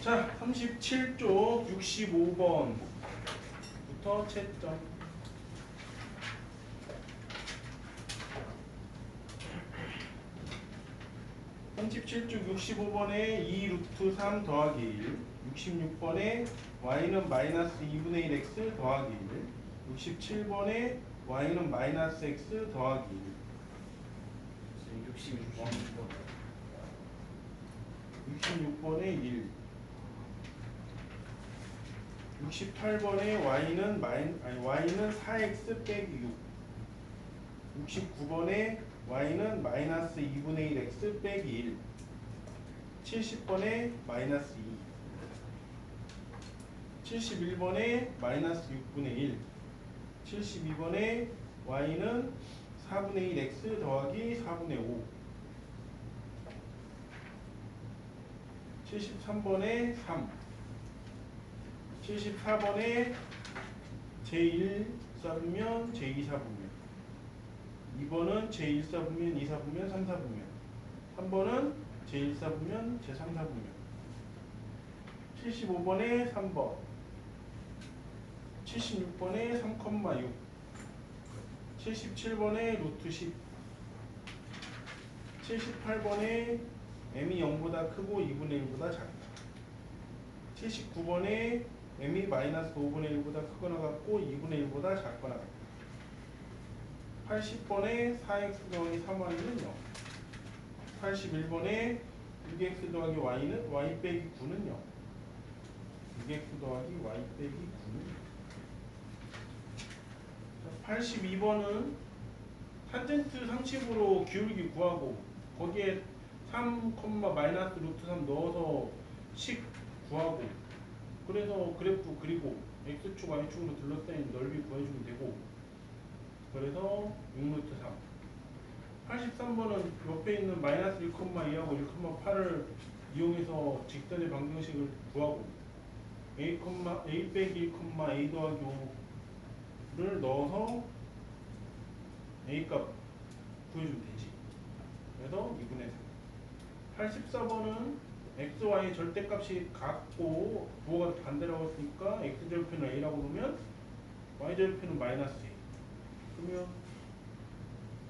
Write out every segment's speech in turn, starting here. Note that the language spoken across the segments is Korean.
자, 37쪽 65번부터 채점. (37쪽) 65번에 2 루트 3 더하기 1, 66번에 y는 마이너스 2분의 1 x 더하기 1, 67번에 y는 마이너스 x 더하기 1. 66번에 1. 68번에 y는 y는 4x 빼기 6. 69번에 y는 마이너스 2분의 1 x 빼기 1. 70번에 마이너스 2. 71번에 마이너스 6분의 1. 72번에 y는 4분의 1 x 더하기 4분의 5. 73번에 3. 74번에 제1 4분면 제2 4분면. 2번은 제1 4분면 2 4분면 3 4분면. 3번은 제1 4분면 제3 4분면. 75번에 3번. 76번에 3,6. 77번에 루트 10. 78번에 m이 0보다 크고 2분의 1보다 작다. 79번에 m이 마이너스 5분의 1보다 크거나 같고 2분의 1보다 작거나 같다. 80번에 4x 더하기 3y는 0. 81번에 6x 더하기 y는 y 빼기 9는 0. 6x 더하기 y 빼기 9는 0. 82번은 탄젠트 상식으로 기울기 구하고 거기에 3, 마이너스 루트 3 넣어서 식 구하고 그래서 그래프 그리고 x축 y축으로 둘러싸인 넓이 구해주면 되고 그래서 6루트 3. 83번은 옆에 있는 마이너스 1,2하고 1,8을 이용해서 직선의 방정식을 구하고 a 빼기 1, a 더하기 5를 넣어서 a 값 구해주면 되지. 그래서 2분의 3. 84번은 x, y 절대값이 같고 부호가 반대라고 했으니까 x절편을 a라고 놓으면 y절편은 마이너스 a. 그러면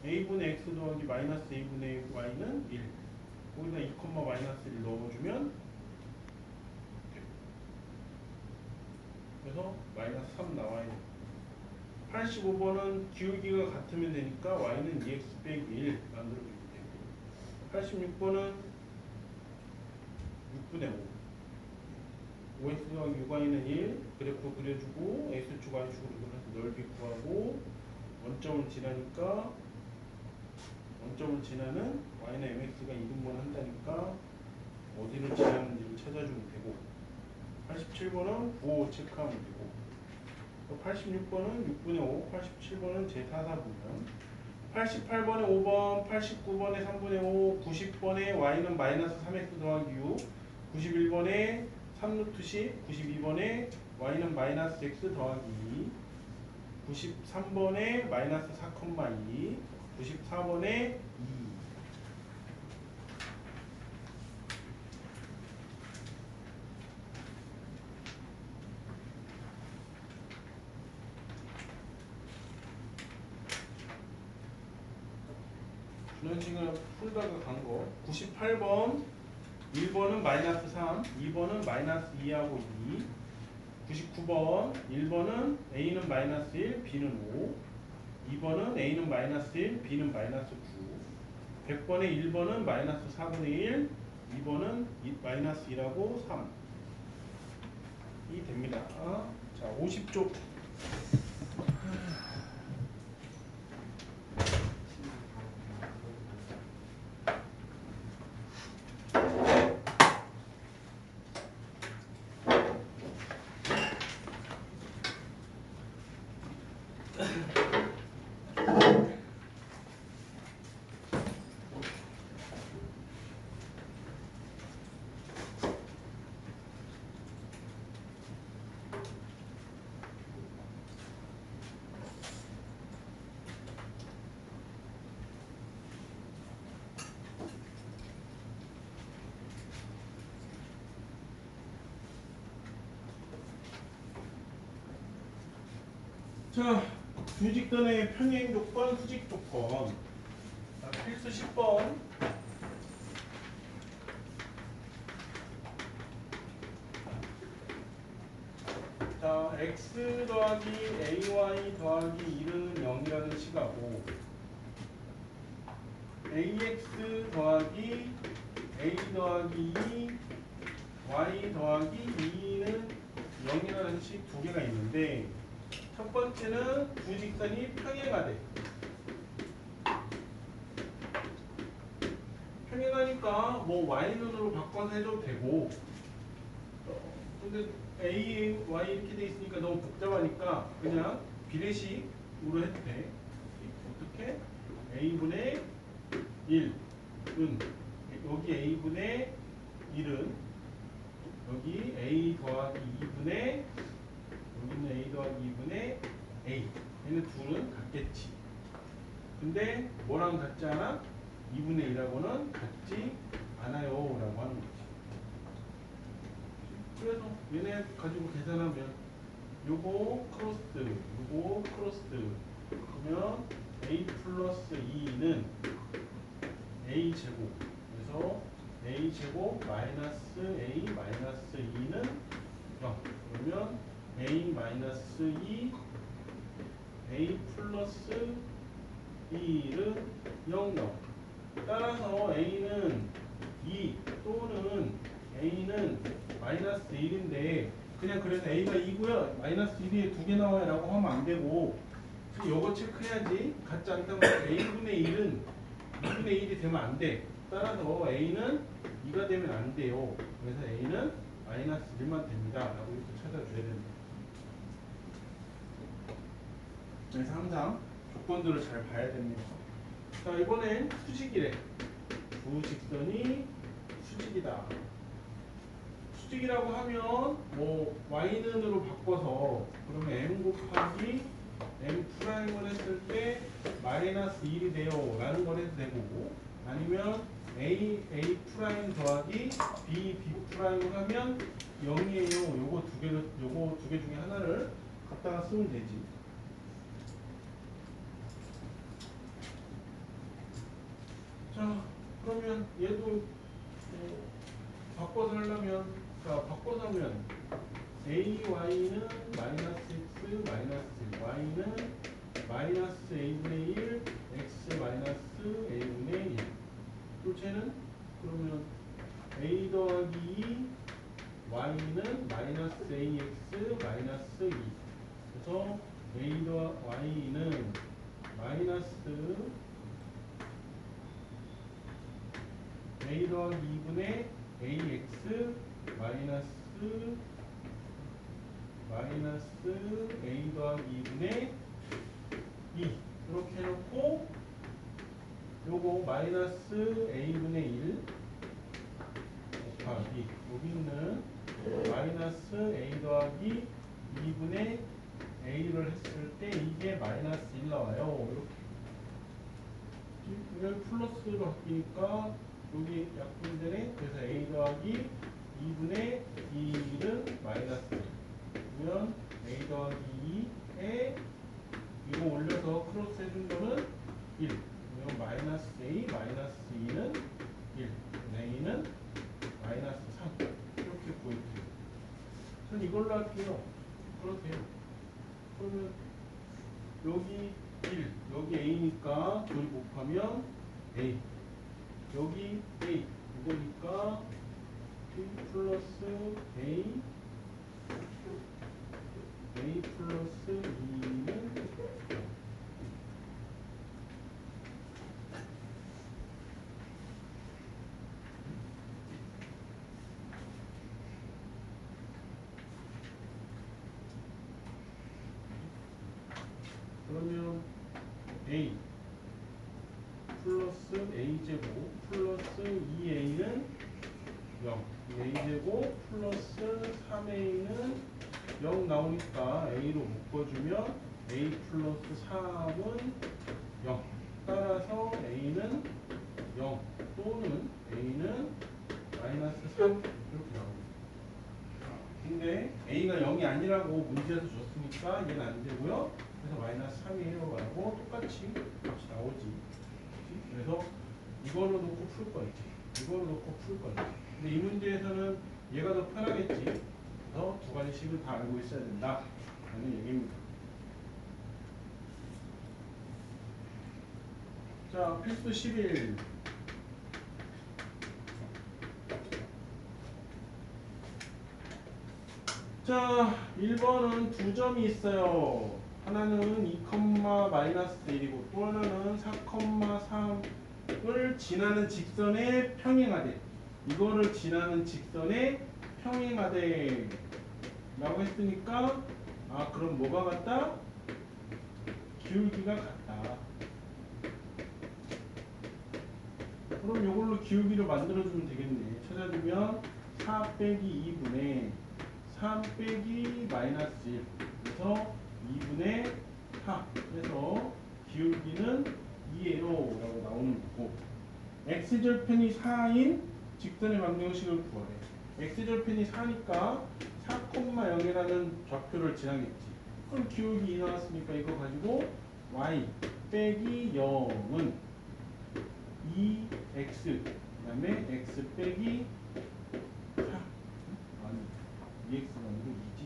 a분의 x 더하기 마이너스 a분의 y는 1. 거기다 2, 마이너스 1 넣어주면 돼. 그래서 마이너스 3 나와야 돼. 85번은 기울기가 같으면 되니까 y는 2x 빼기 1 만들어주면 되고 86번은 6분의 5. 5x 더하기 6y는 1. 그래프 그려주고 x축 y축으로 그려서 넓이 구하고 원점을 지나니까 원점을 지나는 y는 mx가 이등분 한다니까 어디를 지나는지를 찾아주면 되고 87번은 부호 체크하면 되고 86번은 6분의 5, 87번은 제4사분면 88번에 5번, 89번에 3분의 5, 90번에 y는 마이너스 3x 더하기 6, 91번에 3루트 10, 92번에 y는 마이너스 x 더하기 2, 93번에 마이너스 4,2, 94번에 2. 이런 식으로 풀다가 간 거. 98번 1번은 마이너스 3, 2번은 마이너스 2하고 2. 99번 1번은 a는 마이너스 1, b는 5. 2번은 a는 마이너스 1, b는 마이너스 9. 100번에 1번은 마이너스 4분의 1, 2번은 마이너스 1하고 3이 됩니다. 자, 50쪽. 자, 두 직선의 평행 조건, 수직 조건. 자, 필수 10번. 자, x 더하기 ay 더하기 1은 0이라는 식하고 ax 더하기 a 더하기 2 y 더하기 2는 0이라는 식 두 개가 있는데 첫 번째는 두 직선이 평행하대. 평행하니까 뭐 y눈으로 바꿔서 해줘도 되고 근데 a, y 이렇게 돼 있으니까 너무 복잡하니까 그냥 비례식으로 해도 돼. 어떻게? a분의 1은 여기 a분의 1은 여기 a 더하기 2분의 여기는 a 더하기 2분의 a. 얘는 둘은 같겠지. 근데 뭐랑 같지 않아? 2분의 1하고는 같지 않아요 라고 하는 거지. 그래서 얘네 가지고 계산하면 요거 크로스 요거 크로스 그러면 a 플러스 2는 a 제곱 그래서 a 제곱 마이너스 a 마이너스 2는 0 그러면 a 마이너스 2 a 플러스 2는 0 0 따라서 a는 2 또는 a는 마이너스 1인데 그냥 그래서 a가 2고요 마이너스 1이 두 개 나와요 라고 하면 안 되고 요거 체크해야지. 같지 않다고 a분의 1은 2분의 1이 되면 안 돼. 따라서 a는 2가 되면 안 돼요. 그래서 a는 마이너스 1만 됩니다 라고 이렇게 찾아줘야 됩니다. 그래서 항상 조건들을 잘 봐야 됩니다. 자, 이번엔 수직이래. 두 직선이 수직이다. 수직이라고 하면 뭐 y는으로 바꿔서 그러면 m 곱하기 m 프라임을 했을 때 마이너스 1이 돼요 라는 걸 해도 되고 아니면 a 프라임 더하기 b 프라임을 하면 0이에요. 요거 두 개 중에 하나를 갖다가 쓰면 되지. 자, 그러면 얘도 바꿔서 하려면, 자, 바꿔서 하면 ay는 마이너스 x 마이너스 y는 마이너스 a분의 1 x 마이너스 a분의 1 또 쟤는 그러면 a 더하기 2 y는 마이너스 ax 마이너스 2 그래서 a 더하기 y는 마이너스 a 더하기 2분의 ax 마이너스 a 더하기 2분의 2 이렇게 해놓고 요거 마이너스 a분의 1 곱하기 여기 있는 마이너스 a 더하기 2분의 a를 했을 때 이게 마이너스 1 나와요. 이렇게 여기 플러스로 바뀌니까 여기 약분되네. 그래서 a 더하기 2분의 2는 마이너스 1 그러면 a 더하기 2에 이거 올려서 크로스 해준 거는 1 그러면 마이너스 a 마이너스 2는 1 a는 마이너스 3 이렇게 구해주세요. 전 이걸로 할게요. 그러세요. 그러면 여기 1 여기 a니까 둘 곱하면 a 여기 a 이거니까 b 플러스 a 플러스 2는 그러면 a 플러스 a제곱 플러스 2a는 0 a제곱 플러스 3a는 0 나오니까 a로 묶어주면 a 플러스 3은 0 따라서 a는 0 또는 a는 마이너스 3 이렇게 나옵니다. 근데 a가 0이 아니라고 문제에서 줬으니까 얘는 안 되고요. 그래서 마이너스 3이에요 라고 똑같이 값이 나오지. 그치? 그래서 이걸로 놓고 풀 거야 이제. 이걸로 놓고 풀 거야. 근데 이 문제에서는 얘가 더 편하겠지. 그래서 두 가지 식을 다 알고 있어야 된다 라는 얘기입니다. 자, 필수 11. 자, 1번은 두 점이 있어요. 하나는 2, 마이너스 1이고 또 하나는 4, 3을 지나는 직선에 평행하되, 이거를 지나는 직선에 평행하되 라고 했으니까, 아, 그럼 뭐가 같다? 기울기가 같다. 그럼 이걸로 기울기를 만들어주면 되겠네. 찾아주면 4 빼기 2분의 3 빼기 마이너스 1. 그래서 2분의 4. 그래서 기울기는 2예요 라고 나오는 거고, x절편이 4인 직선의 방정식을 구하래. x절편이 4니까 4,0이라는 좌표를 지나겠지. 그럼 기울기 2 나왔으니까 이거 가지고 y 빼기 0은 2x 그 다음에 x 빼기 4. 아니 2x가 아니고 2지.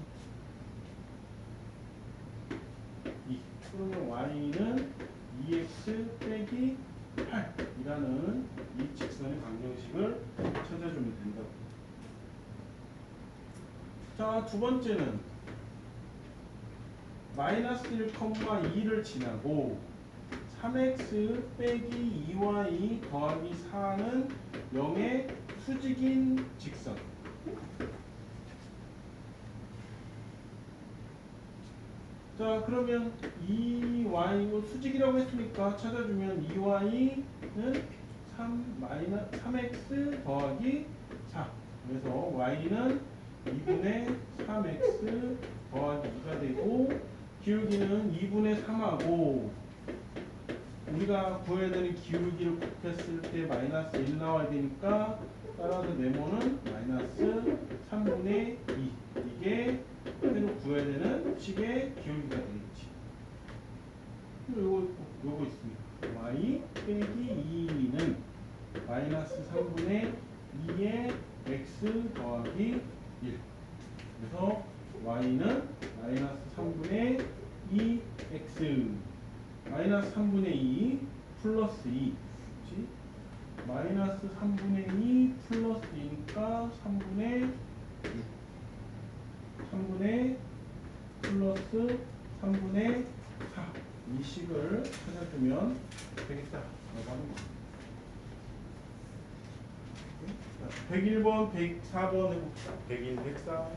2. 그러면 y는 2x 빼기 8이라는 이 직선의 방정식을 찾아주면 된다고. 자, 두 번째는 마이너스 1, 2를 지나고 3x 빼기 2y 더하기 4는 0의 수직인 직선. 자, 그러면 2y 수직이라고 했으니까 찾아주면 2y는 3x 더하기 4. 그래서 y는 2분의 3x 더하기 2가 되고, 기울기는 2분의 3하고, 우리가 구해야 되는 기울기를 곱했을 때 마이너스 1 나와야 되니까, 따라서 네모는 마이너스 3분의 2. 이게 새로 구해야 되는 식의 기울기가 되겠지. 요거 있습니다. y 빼기 2는 마이너스 3분의 2의 x 더하기 1. 그래서 y는 마이너스 3분의 2x 마이너스 3분의 2 플러스 2. 그치? 마이너스 3분의 2 플러스 2니까 3분의 6. 3분의 플러스 3분의 4. 이 식을 찾아주면 되겠다 라고 하는 거. 101번, 104번 해봅시다. 101, 104.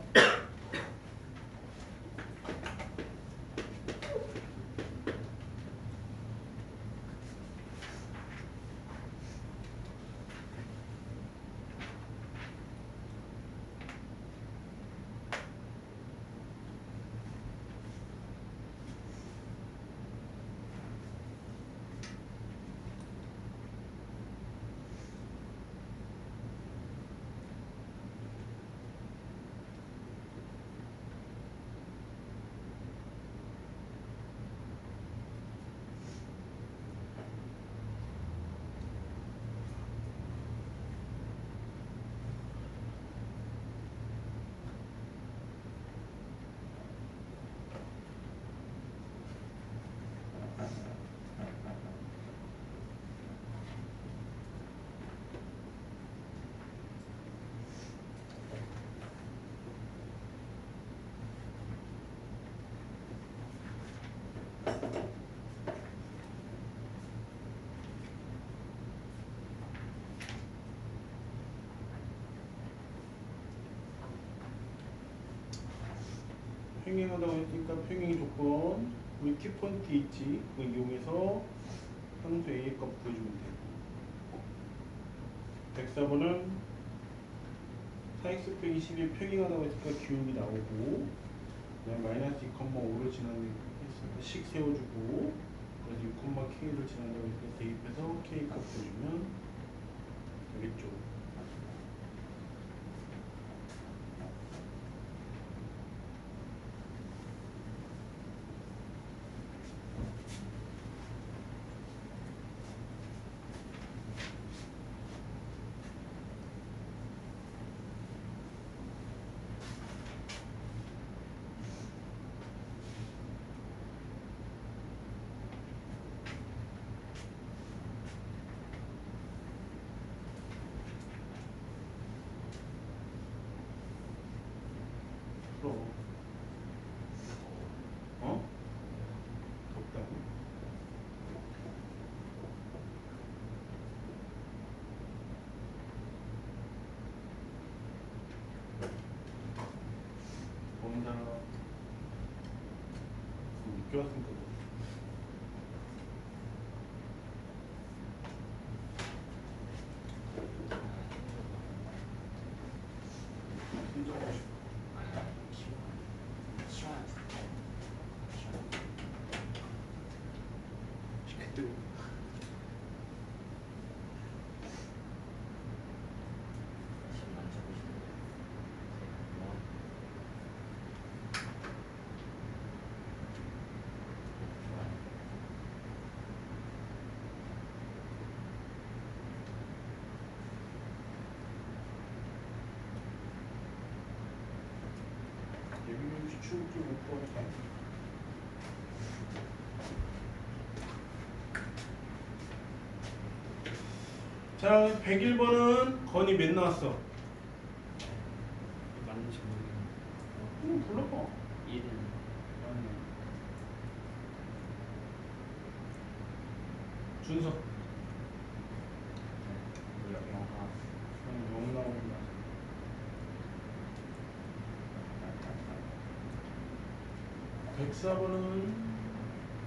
평행하다고 했으니까 평행 조건, 우리 키포인트 있지? 그거 이용해서 함수 A의 값 구해주면 돼. 104번은 4x 빼기 12 평행하다고 했으니까 기울기 나오고, 그다음에 마이너스 2,5를 지나는 식 세워주고, 그래서 6,k를 지난다고 했으니까 대입해서 k 값 구해주면 되겠죠. 풀어. 어? 덥다고? 더운다. 늦게 왔으니까 뭐. 힘들고 싶어. 시끄러워. 예비면시 출국기 못 보니까. 자, 101번은 건이 몇 나왔어? 맞는지 모르겠는데 불러봐. 1 준서. 영화 0 나온다. 104번은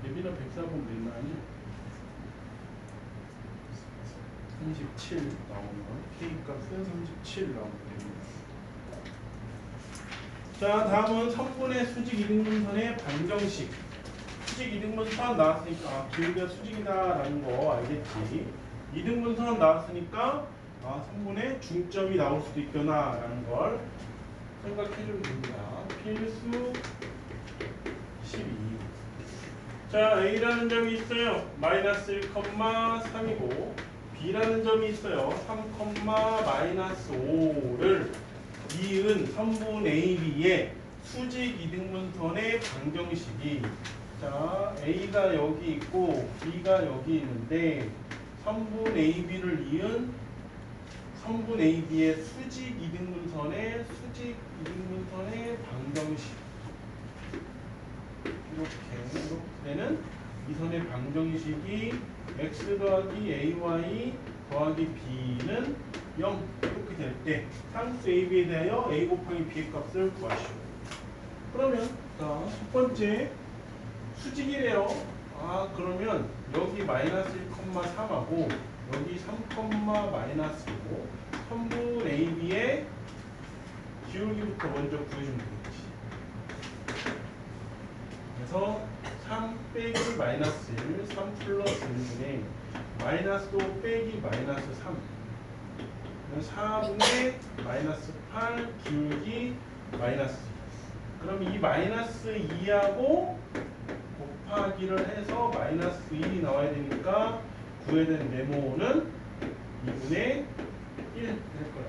예비나 104번 몇 나왔냐? 37 나오면 K값은 37 나오면 됩니다. 자, 다음은 성분의 수직 이등분선의 방정식. 수직 이등분선 나왔으니까 기울기가 수직이다라는 거 알겠지? 이등분선 나왔으니까 성분의 중점이 나올 수도 있구나라는 걸 생각해주면 됩니다. 필수 12. 자, A라는 점이 있어요. 마이너스 1,3이고 B라는 점이 있어요. 3, 마이너스 5를 이은 선분 AB의 수직 이등분선의 방정식이, 자, A가 여기 있고 B가 여기 있는데 선분 AB를 이은 선분 AB의 수직 이등분선의 방정식. 이렇게 되는 이 선의 방정식이 x 더하기 ay 더하기 b는 0 이렇게 될 때 상수 ab에 대하여 a 곱하기 b의 값을 구하시오. 그러면 자, 첫 번째 수직이래요. 그러면 여기 마이너스 1,3하고 여기 3, 마이너스 5고 선분 ab의 기울기부터 먼저 구해주면 되겠지. 그래서 3 빼기 마이너스 1, 3 플러스 1분의 마이너스 5 빼기 마이너스 3, 4분의 마이너스 8 기울기 마이너스 2. 그럼 이 마이너스 2하고 곱하기를 해서 마이너스 1이 나와야 되니까 구해야 되는 네모는 2분의 1 될 거야.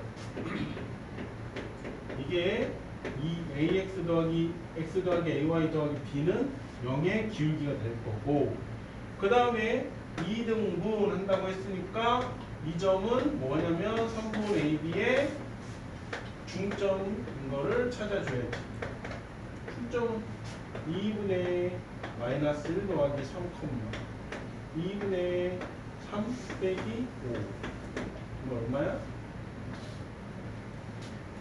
이게 이 ax 더하기 x 더하기 ay 더하기 b는 0의 기울기가 될 거고, 그 다음에 2등분 한다고 했으니까 이 점은 뭐냐면 선분 AB의 중점인 거를 찾아줘야지. 중점은 2분의 마이너스 1 더하기 3, 2분의 3 빼기 5. 이거 얼마야?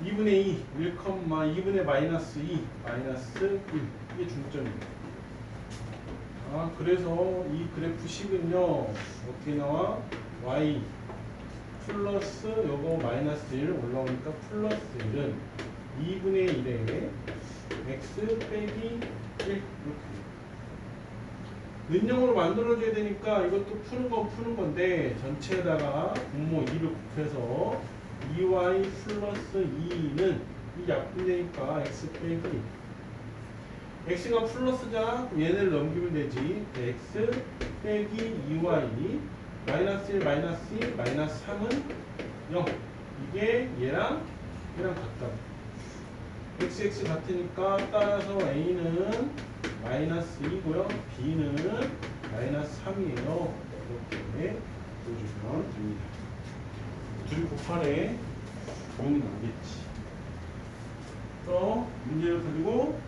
2분의 2, 2분의 마이너스 2, 마이너스 1. 이게 중점이에요. 그래서 이 그래프 식은요, 어떻게 나와? y 플러스 요거 마이너스 1 올라오니까 플러스 1은 2분의 1에 x 빼기 1 이렇게. 는형으로 만들어줘야 되니까 이것도 푸는 건데 전체에다가 분모 2를 곱해서 2y 플러스 2는 이 약분되니까 x 빼기, x가 플러스잖아. 얘네를 넘기면 되지. x 빼기 2y 마이너스 1 마이너스 2 마이너스 3은 0. 이게 얘랑 같다. x 같으니까 따라서 a는 마이너스 2고요. b는 마이너스 3이에요. 이렇게 보여주면 됩니다. 둘이 곱하래 0이 나오겠지. 또 문제를 가지고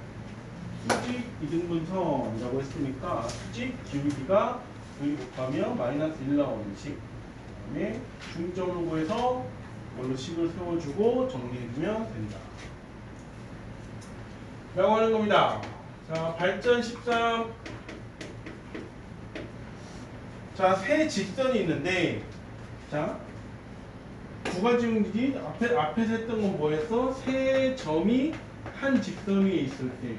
수직 이등분선이라고 했으니까 수직 기울기가 여기 곱하면 마이너스 1 나오는 식. 그 다음에 중점을 구해서 이걸로 식을 세워주고 정리해주면 된다. 라고 하는 겁니다. 자, 발전 13. 자, 세 직선이 있는데, 자, 두 가지 문제지. 앞에서 했던 건 뭐였어? 세 점이 한 직선 위에 있을 때.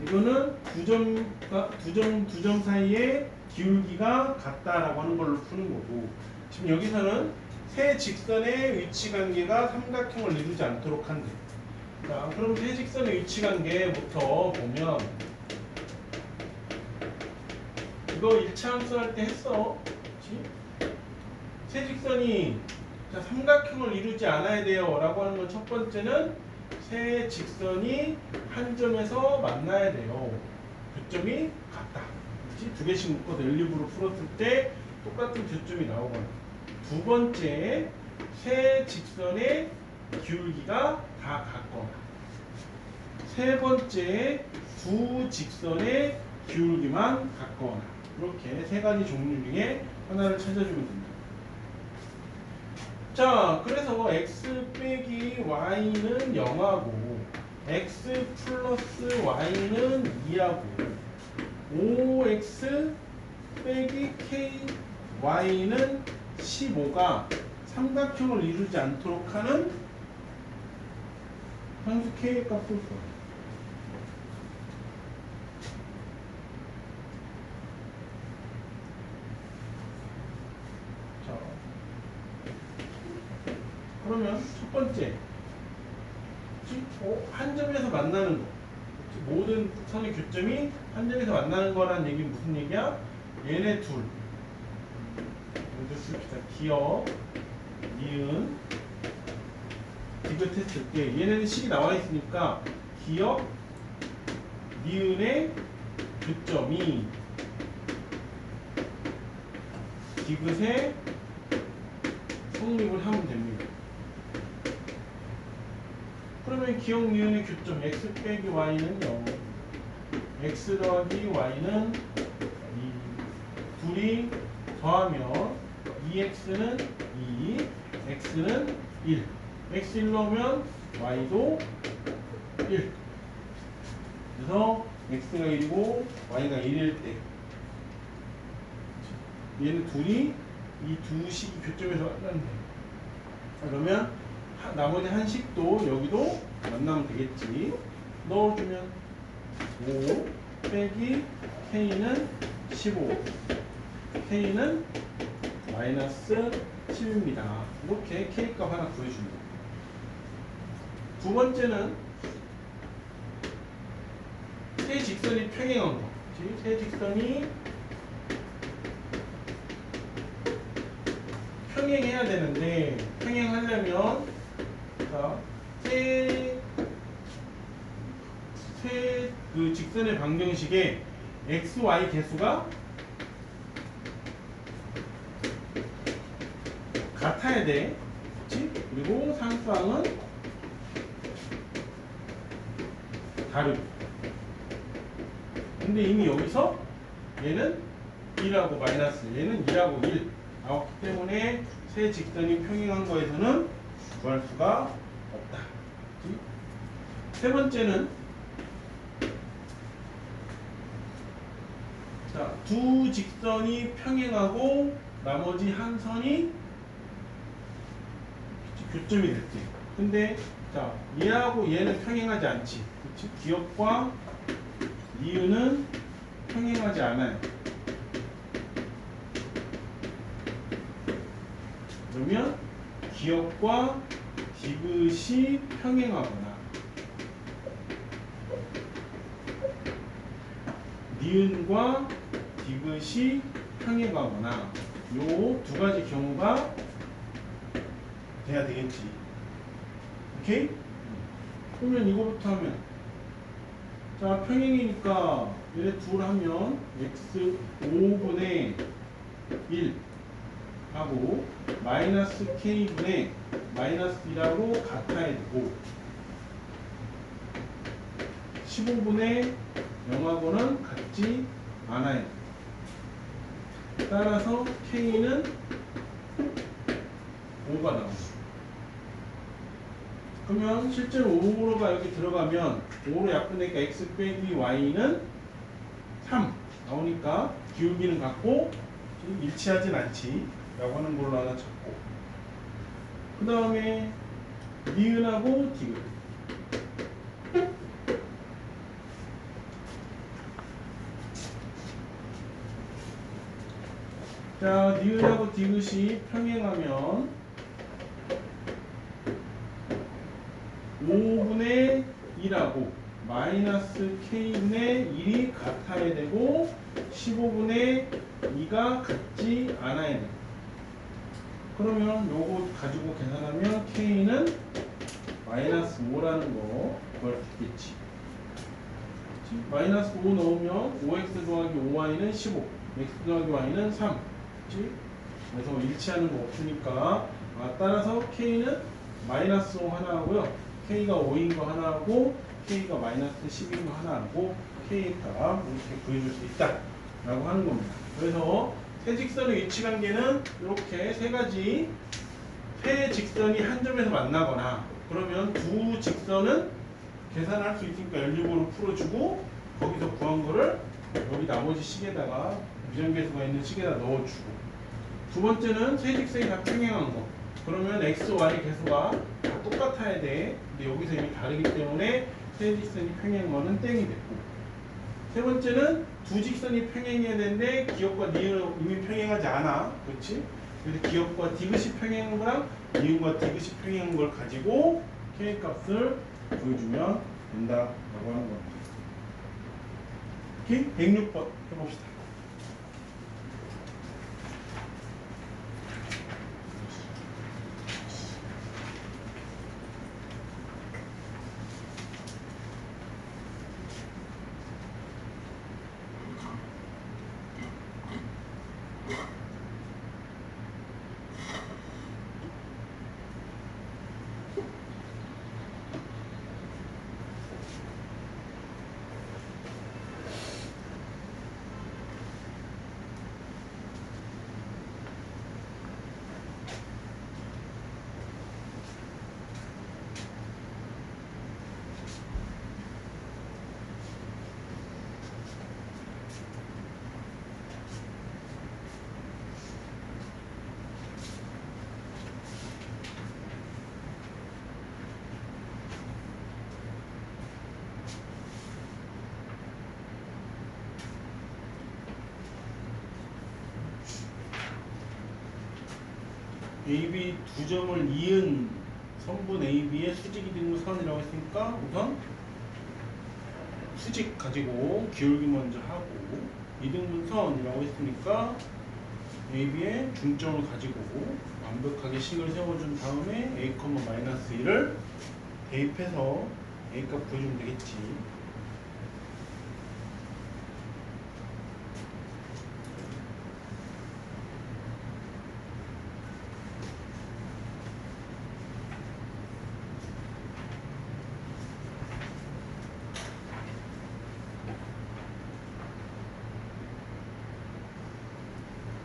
이거는 두 점 사이에 기울기가 같다라고 하는 걸로 푸는 거고, 지금 여기서는 세 직선의 위치 관계가 삼각형을 이루지 않도록 한대. 자, 그럼 세 직선의 위치 관계부터 보면, 이거 1차 함수 할 때 했어. 그치? 세 직선이 자, 삼각형을 이루지 않아야 돼요 라고 하는 건 첫 번째는 세 직선이 한 점에서 만나야 돼요. 교점이 같다. 그치? 두 개씩 묶어서 연립으로 풀었을 때 똑같은 교점이 나오거나. 두 번째, 세 직선의 기울기가 다 같거나. 세 번째, 두 직선의 기울기만 같거나. 이렇게 세 가지 종류 중에 하나를 찾아주면 됩니다. 자, 그래서 x 빼기 y는 0하고 x 플러스 y는 2하고 5x 빼기 k y는 15가 삼각형을 이루지 않도록 하는 함수 k의 값을 구합니다. 그러면 첫 번째, 한 점에서 만나는 거. 모든 선의 교점이 한 점에서 만나는 거라는 얘기는 무슨 얘기야? 얘네 둘. 먼저 씁시다. 기억, 니은, 디귿했을 때 얘네는 식이 나와 있으니까 기억, 니은의 교점이 디귿에 성립을 하면 됩니다. 그러면 기억 니은의 교점 x 빼기 y는 0, x 더하기 y는 2. 둘이 더하면 2x는 2, x는 1. x 1 넣으면 y도 1. 그래서 x가 1이고 y가 1일 때 얘는 둘이 이 두 식이 교점에서 만나면 돼. 그러면 나머지 한 식도 여기도 만나면 되겠지. 넣어주면 5 빼기 k는 15, k는 마이너스 10입니다. 이렇게 k값 하나 구해줍니다. 두 번째는 세 직선이 평행한 거. 세 직선이 평행해야 되는데, 평행하려면 자, 그 직선의 방정식에 x, y 개수가 같아야 돼. 그치? 그리고 상수항은 다르고. 근데 이미 여기서 얘는 1하고 마이너스, 얘는 1하고 1 나왔기 때문에 세 직선이 평행한 거에서는 구할 수가 없다. 그치? 세 번째는 자, 두 직선이 평행하고 나머지 한 선이 교점이 됐지. 근데 자, 얘하고 얘는 평행하지 않지. 그치? 기억과 니은은 평행하지 않아요. 그러면 기억과 디귿이 평행하거나 니은과 디귿이 평행하거나 요 두 가지 경우가 돼야 되겠지. 오케이? 그러면 이거부터 하면 자, 평행이니까 얘네 둘 하면 x 5분의 1 하고 마이너스 k분의 마이너스 2라고 같아야 되고 15분의 0하고는 같지 않아야 돼. 따라서 k는 5가 나옵니다. 그러면 실제로 5가 여기 들어가면 5로 약분되니까 x 빼기 y는 3 나오니까 기울기는 같고 일치하진 않지 라고 하는 걸로 하나 잡고 그 다음에 니은하고 디귿 자 니은하고 디귿이 평행하면 5분의 2라고 마이너스 k분의 1이 같아야 되고 15분의 2가 같지 않아야 돼. 그러면 요거 가지고 계산하면 k는 마이너스 5라는 거 구할 수 있겠지. 마이너스 5 넣으면 5x 더하기 5y는 15 x 더하기 y는 3 그치? 그래서 일치하는 거 없으니까 따라서 k는 마이너스 5 하나 하고요 k가 5인 거 하나 하고 k가 마이너스 10인 거 하나 하고 k의 값 이렇게 구해줄 수 있다 라고 하는 겁니다. 그래서 세 직선의 위치 관계는 이렇게 세 가지 세 직선이 한 점에서 만나거나 그러면 두 직선은 계산할 수 있으니까 연립으로 풀어주고 거기서 구한 거를 여기 나머지 식에다가 미정계수가 있는 식에다 넣어주고 두 번째는 세 직선이 다 평행한 거 그러면 x, y 계수가 다 똑같아야 돼. 근데 여기서 이미 다르기 때문에 세 직선이 평행한 거는 땡이 됐고 세 번째는 두 직선이 평행해야 되는데 기역과 니은은 이미 평행하지 않아. 그렇지? 그래서 기역과 디귿이 평행한 거랑 니은과 디귿이 평행한 걸 가지고 k 값을 보여주면 된다라고 하는 겁니다. 오케이? 106번 해봅시다. AB 두 점을 이은 선분 AB의 수직 이등분선이라고 했으니까 우선 수직 가지고 기울기 먼저 하고 이등분선이라고 했으니까 AB의 중점을 가지고 완벽하게 식을 세워준 다음에 A, 마이너스 1을 대입해서 A값 구해주면 되겠지.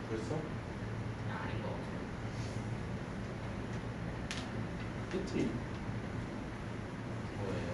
벌써? 아닌 것 같아요. 그치? 뭐예요?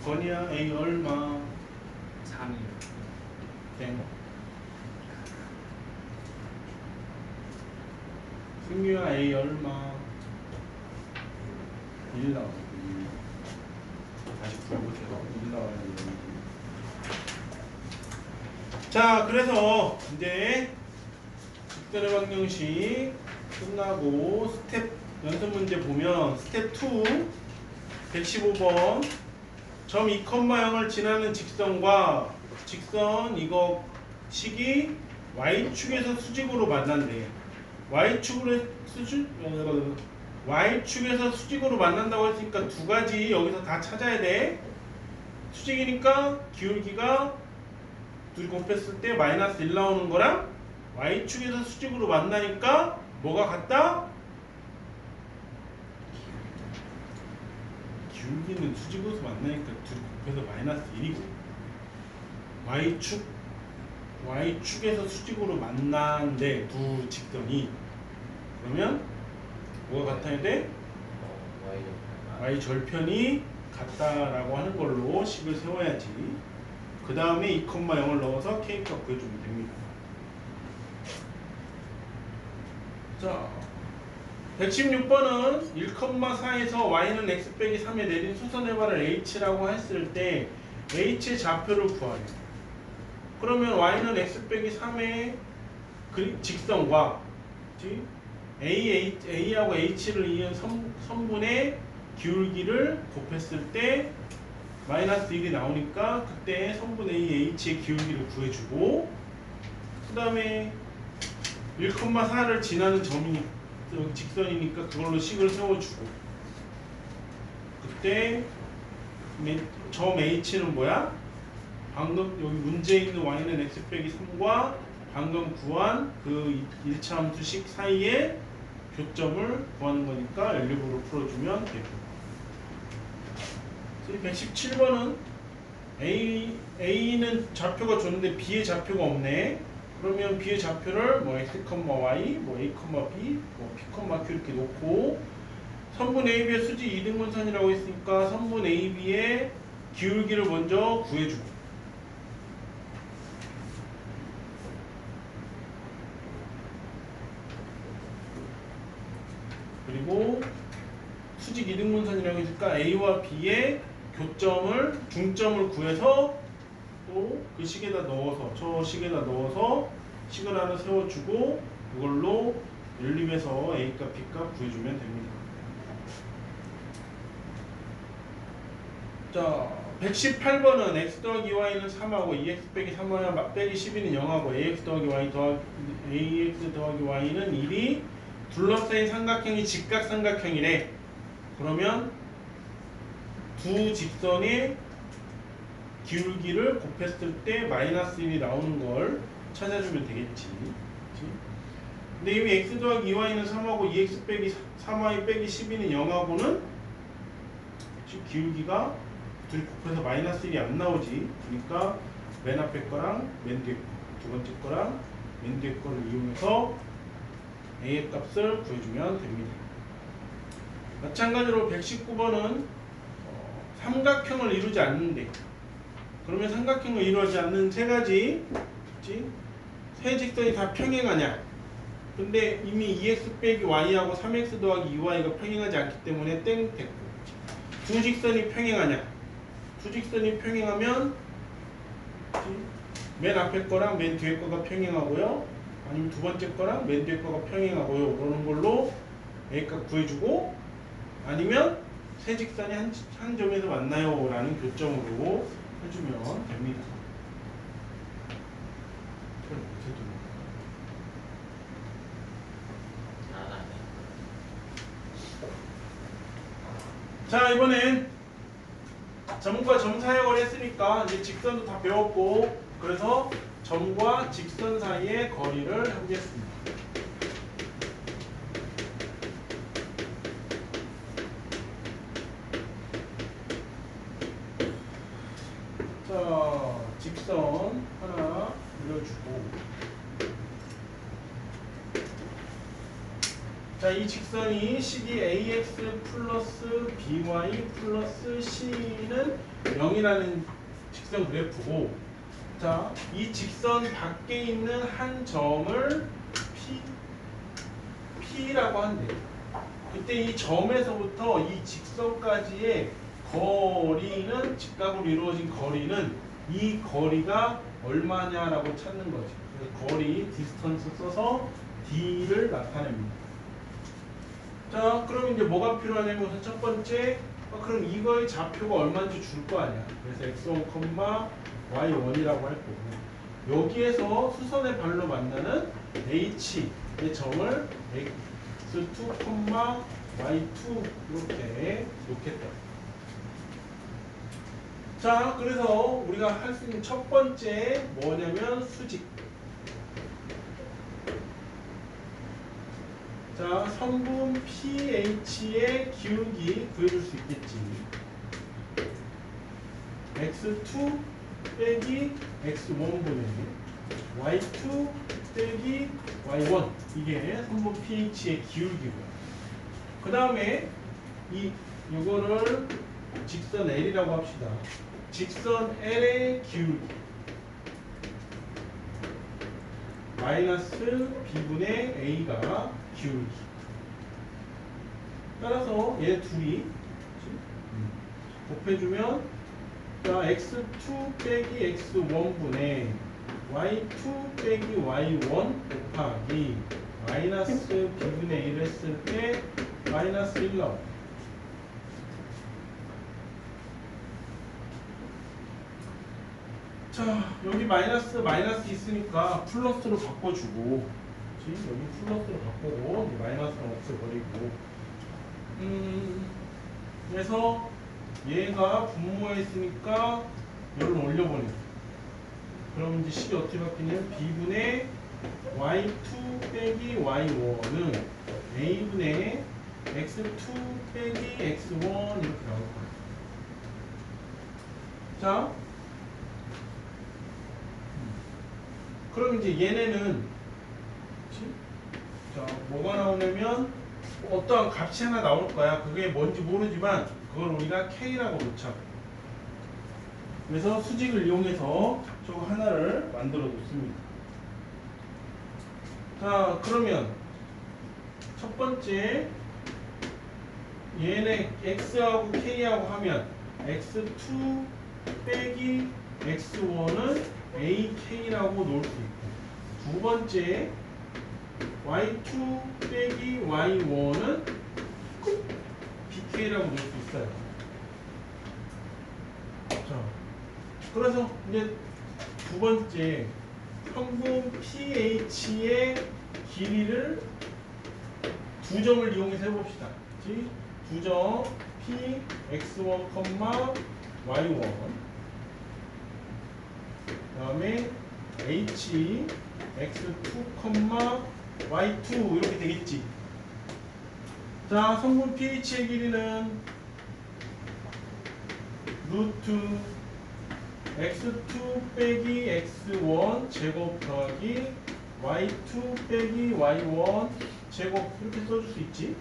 건이야 A 얼마? 3이요. 땡. 승규야 A 얼마? 1 나와요. 1. 다시 풀어보세요. 1 나와요. 자, 그래서 이제 직선의 방정식 끝나고 스텝 연습 문제 보면 스텝 2 115번 점 2,0을 지나는 직선과 직선 이거 식이 y축에서 수직으로 만난대. y축에서 수직으로 만난다고 했으니까 두 가지 여기서 다 찾아야 돼. 수직이니까 기울기가 둘이 곱했을 때 마이너스 1 나오는 거랑 y축에서 수직으로 만나니까 뭐가 같다? 기울기는 수직으로 만나니까 둘이 곱해서 마이너스 1이고 y축에서 수직으로 만난데 두 직선이 그러면 뭐가 같아야 돼? y절편이 같다라고 하는 걸로 식을 세워야지. 그 다음에 2,0을 넣어서 k값 구해주면 됩니다. 자, 116번은 1,4에서 y는 x 빼기 3에 내린 수선의 발을 h라고 했을 때 h의 좌표를 구하래. 그러면 y는 x 빼기 3의 직선과 A하고 H를 이은 선분의 기울기를 곱했을 때 마이너스 1이 나오니까 그때 선분 A, H의 기울기를 구해주고 그 다음에 1,4를 지나는 점이 직선이니까 그걸로 식을 세워주고 그때 점 H는 뭐야? 방금 여기 문제에 있는 y는 x 빼기 3과 방금 구한 그 1차 함수식 사이에 교점을 구하는 거니까 연립으로 풀어주면 되고 117번은 A는 좌표가 줬는데 B의 좌표가 없네. 그러면 B의 좌표를 뭐 x, y, 뭐 a, b, 뭐 p, q 이렇게 놓고 선분 AB의 수직 이등분선이라고 했으니까 선분 AB의 기울기를 먼저 구해주고 그리고 수직 이등분선이라고 했으니까 A와 B의 교점을 중점을 구해서 또 그 식에다 넣어서 저 식에다 넣어서 식을 하나 세워주고 그걸로 연립해서 A값 B값 구해주면 됩니다. 자, 118번은 x 더하기 y는 3하고 2x 빼기 3y 빼기 12는 0하고 ax 더하기 y는 1이 둘러싸인 삼각형이 직각삼각형이래. 그러면 두 직선의 기울기를 곱했을 때 마이너스 1이 나오는 걸 찾아주면 되겠지. 근데 이미 x 더하기 2y는 3하고 2x 빼기 3y 빼기 12는 0하고는 지금 기울기가 둘이 곱해서 마이너스 1이 안 나오지. 그러니까 맨 앞에 거랑 맨 뒤에 거, 두 번째 거랑 맨 뒤에 거를 이용해서 a의 값을 구해주면 됩니다. 마찬가지로 119번은 삼각형을 이루지 않는데 그러면 삼각형을 이루지 않는 세 가지 세 직선이 다 평행하냐? 근데 이미 2x 빼기 y하고 3x 더하기 2y가 평행하지 않기 때문에 땡 됐고 두 직선이 평행하냐? 두 직선이 평행하면 맨 앞에 거랑 맨 뒤에 거가 평행하고요. 아니면 두 번째 거랑 맨 뒤에 거가 평행하고요. 그러는 걸로 A값 구해주고 아니면 세 직선이 한 점에서 만나요 라는 교점으로 해주면 됩니다. 자, 이번엔 점과 점 사이의 거리 했으니까 이제 직선도 다 배웠고 그래서 점과 직선 사이의 거리를 해보겠습니다. 자, 직선 하나 그려주고 자, 이 직선이 식이 ax 플러스 by 플러스 c는 0이라는 직선 그래프고, 자, 이 직선 밖에 있는 한 점을 P라고 한대. 그때 이 점에서부터 이 직선까지의 거리는, 직각으로 이루어진 거리는 이 거리가 얼마냐라고 찾는 거지. 그래서 거리, 디스턴스 써서 D를 나타냅니다. 자, 그럼 이제 뭐가 필요하냐면 우선 첫 번째, 그럼 이거의 좌표가 얼마인지 줄 거 아니야. 그래서 x1, y1이라고 할 거고, 여기에서 수선의 발로 만나는 h의 점을 x2, y2 이렇게 놓겠다. 자, 그래서 우리가 할 수 있는 첫 번째 뭐냐면 수직. 자, 성분 pH의 기울기 구해줄 수 있겠지. x2 빼기 x1분의 y2 빼기 y1, 이게 성분 pH의 기울기고요. 그 다음에 이거를 직선 L이라고 합시다. 직선 L의 기울기 마이너스 b분의 a가 기울기. 따라서 얘 둘이 곱해주면, 자, x2 빼기 x1분의 y2 빼기 y1 곱하기 마이너스 b분의 1 했을 때 마이너스 1 나오고, 자, 여기 마이너스 있으니까 플러스로 바꿔주고, 그치? 여기 플러스로 바꾸고 마이너스는 없애버리고, 그래서 얘가 분모에 있으니까 얘를 올려보내요. 그럼 이제 식이 어떻게 바뀌냐면 b분의 y2 빼기 y1은 a분의 x2 빼기 x1 이렇게 나올 거예요. 자, 그럼 이제 얘네는, 그치? 자, 뭐가 나오냐면 어떠한 값이 하나 나올 거야. 그게 뭔지 모르지만 그걸 우리가 K라고 놓자. 그래서 수직을 이용해서 저거 하나를 만들어 놓습니다. 자, 그러면 첫 번째 얘네 X하고 K하고 하면 X2 빼기 X1은 AK라고 놓을 수 있고, 두 번째 Y2 빼기 Y1은 BK라고 놓을 수 있어요. 자, 그래서 이제 두 번째 성분 pH의 길이를 두 점을 이용해서 해봅시다. 두 점 p x1, y1 그 다음에 h x2, y2 이렇게 되겠지. 자, 성분 pH의 길이는 루트 x2 빼기 x1 제곱 더하기 y2 빼기 y1 제곱 이렇게 써줄 수 있지.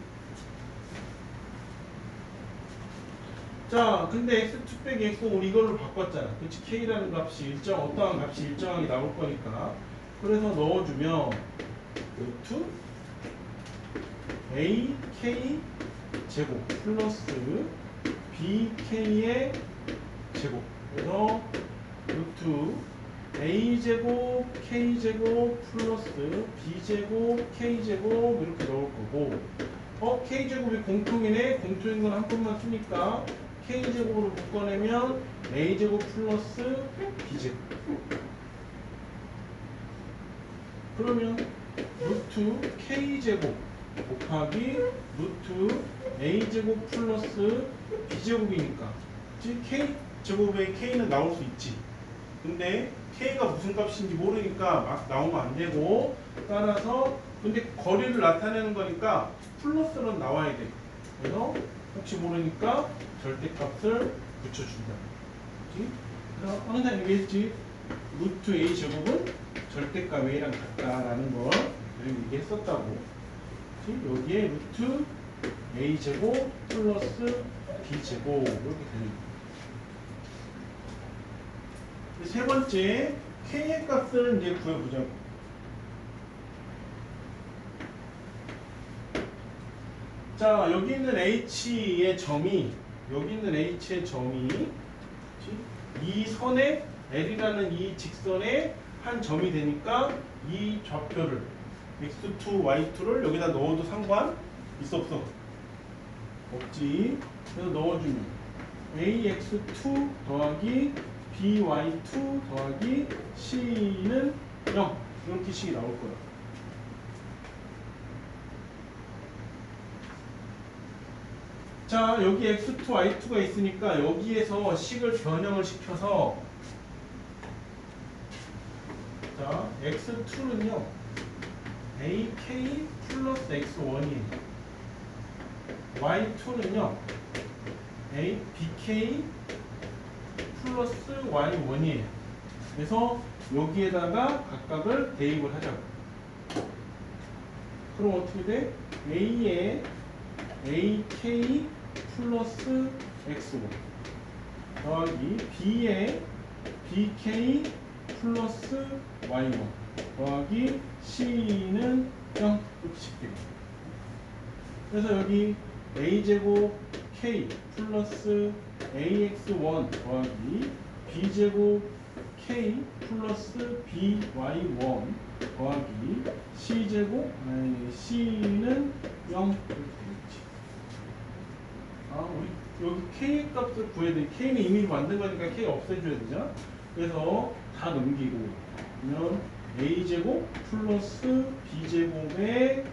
자, 근데 x2 빼기 x1 이걸로 바꿨잖아. 그치? k라는 값이 어떠한 값이 일정하게 나올 거니까. 그래서 넣어주면 루트 ak 제곱 플러스 bk의 제곱. 그래서 루트 a제곱 k제곱 플러스 b제곱 k제곱 이렇게 넣을 거고, k제곱이 공통이네. 공통인 건 한 번만 쓰니까 k제곱으로 묶어내면 a제곱 플러스 b제곱. 그러면 루트 k제곱 곱하기 루트 a제곱 플러스 b제곱이니까, k제곱에 k는 나올 수 있지. 근데 k가 무슨 값인지 모르니까 막 나오면 안 되고, 따라서 근데 거리를 나타내는 거니까 플러스는 나와야 돼. 그래서 혹시 모르니까 절대값을 붙여준다. 그래서 항상 얘기했지. 루트 a 제곱은 절대값 a랑 같다라는 걸 얘기했었다고. 여기에 루트 a제곱 플러스 b제곱 이렇게 되는 거예요. 세 번째 k의 값을 이제 구해보자고. 자, 여기 있는 h의 점이 이 선에 L이라는 이 직선에 한 점이 되니까 이 좌표를 x2, y2를 여기다 넣어도 상관 있어 없어? 없지. 그래서 넣어주면 ax2 더하기 by2 더하기 c는 0 이렇게 식이 나올 거야. 자, 여기 x2, y2가 있으니까 여기에서 식을 변형을 시켜서 자, x2는요 ak 플러스 x1이에요. y2는요 bk 플러스 y1이에요. 그래서 여기에다가 각각을 대입을 하자고. 그럼 어떻게 돼? a에 ak 플러스 x1 더하기 b에 bk 플러스 y1 더하기 c는 0 이렇게 쉽게. 그래서 여기 a제곱 k 플러스 ax1 더하기 b제곱 k 플러스 by1 더하기 c제곱 c는 0 이렇게 되겠지. 우리 여기 k 값을 구해야 돼. k는 이미 만든 거니까 k 없애줘야 되잖아. 그래서 다 넘기고 그러면 a제곱 플러스 b제곱의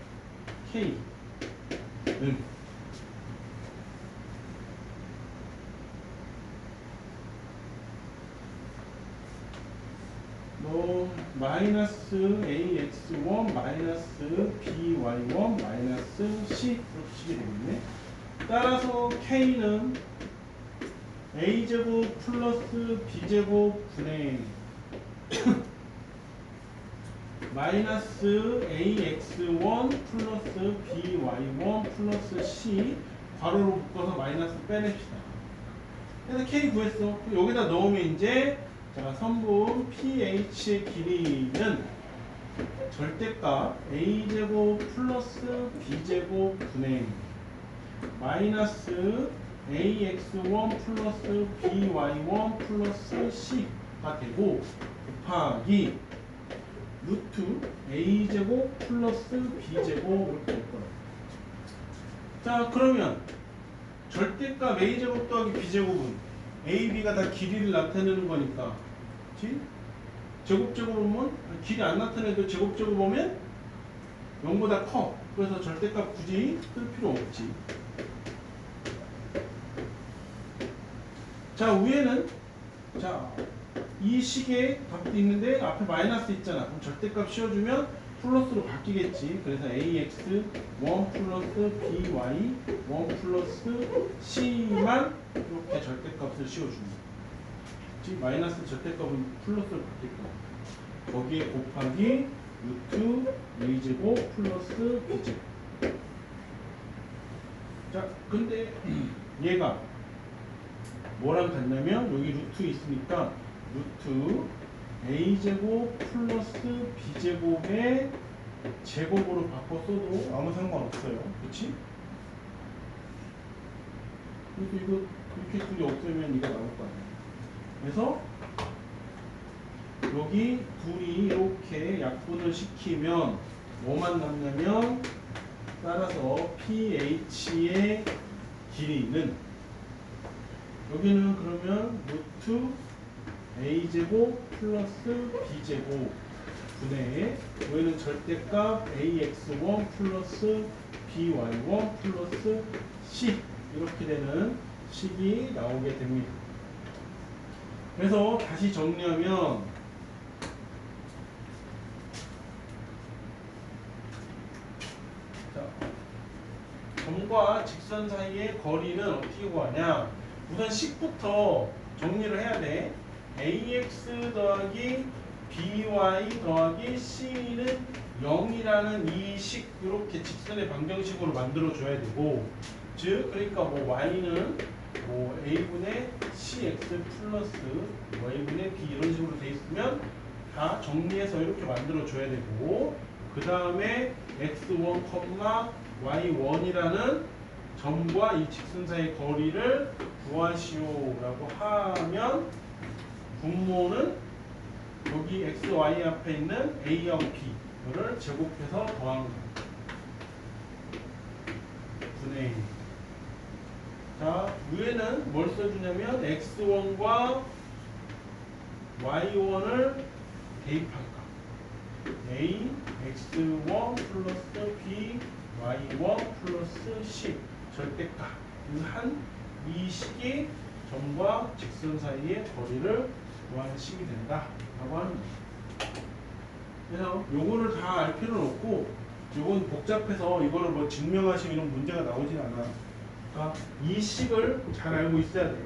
k는 마이너스 ax1 마이너스 by1 마이너스 c 이렇게 식이 되겠네. 따라서 k는 a제곱 플러스 b제곱 분의 마이너스 ax1 플러스 by1 플러스 c 괄호로 묶어서 마이너스 빼냅시다. 그래서 k 구했어. 여기다 넣으면 이제 자, 선분 pH의 길이는 절대값 a제곱 플러스 b제곱 분의 마이너스 ax1 플러스 by1 플러스 c가 되고 곱하기 루트 a제곱 플러스 b제곱 이렇게 될 거예요. 자, 그러면 절대값 a제곱 더하기 b제곱은 a, b가 다 길이를 나타내는 거니까 그치? 제곱제곱 보면 길이 안 나타내도 제곱제곱 보면 0보다 커. 그래서 절대값 굳이 쓸 필요 없지. 자, 위에는 자, 이 식의 값도 있는데 앞에 마이너스 있잖아. 그럼 절대값 씌워주면 플러스로 바뀌겠지. 그래서 ax 1 플러스 by 1 플러스 c만 이렇게 절대값을 씌워줍니다. 지금 마이너스 절대값은 플러스로 바뀔 거야. 거기에 곱하기 루트 a제곱 플러스 b제곱. 자, 근데 얘가 뭐랑 같냐면 여기 루트 있으니까 루트 a제곱 플러스 b제곱의 제곱으로 바꿔 써도 아무 상관없어요. 그치? 그래서 이거 이렇게 둘이 없으면 이거 나올 거 아니야. 그래서 여기 둘이 이렇게 약분을 시키면 뭐만 남냐면 따라서 pH의 길이는 여기는 그러면 루트 a제곱 플러스 b제곱 분의 여기는 절대값 ax1 플러스 by1 플러스 c 이렇게 되는 식이 나오게 됩니다. 그래서 다시 정리하면 자, 점과 직선 사이의 거리는 어떻게 구하냐? 우선 식부터 정리를 해야 돼. ax 더하기 by 더하기 c는 0이라는 이 식 이렇게 직선의 방정식으로 만들어 줘야 되고, 즉 그러니까 뭐 y는 뭐 a분의 cx 플러스 뭐 a분의 b 이런 식으로 돼 있으면 다 정리해서 이렇게 만들어 줘야 되고, 그 다음에 x1, y1이라는 점과 이 직선 사이의 거리를 구하시오라고 하면 분모는 여기 x, y 앞에 있는 a하고 b를 제곱해서 더한 거. 분의 1. 자, 위에는 뭘 써주냐면 x1과 y1을 대입할까. a, x1 플러스 b, y1 플러스 c 절대값. 이 식이 점과 직선 사이의 거리를 구하는 식이 된다 라고 하는 거예요. 그래서 요거를 다 알 필요는 없고, 요건 복잡해서 이거를 뭐 증명하시면 이런 문제가 나오진 않아. 그러니까 이 식을 잘 알고 있어야 돼요.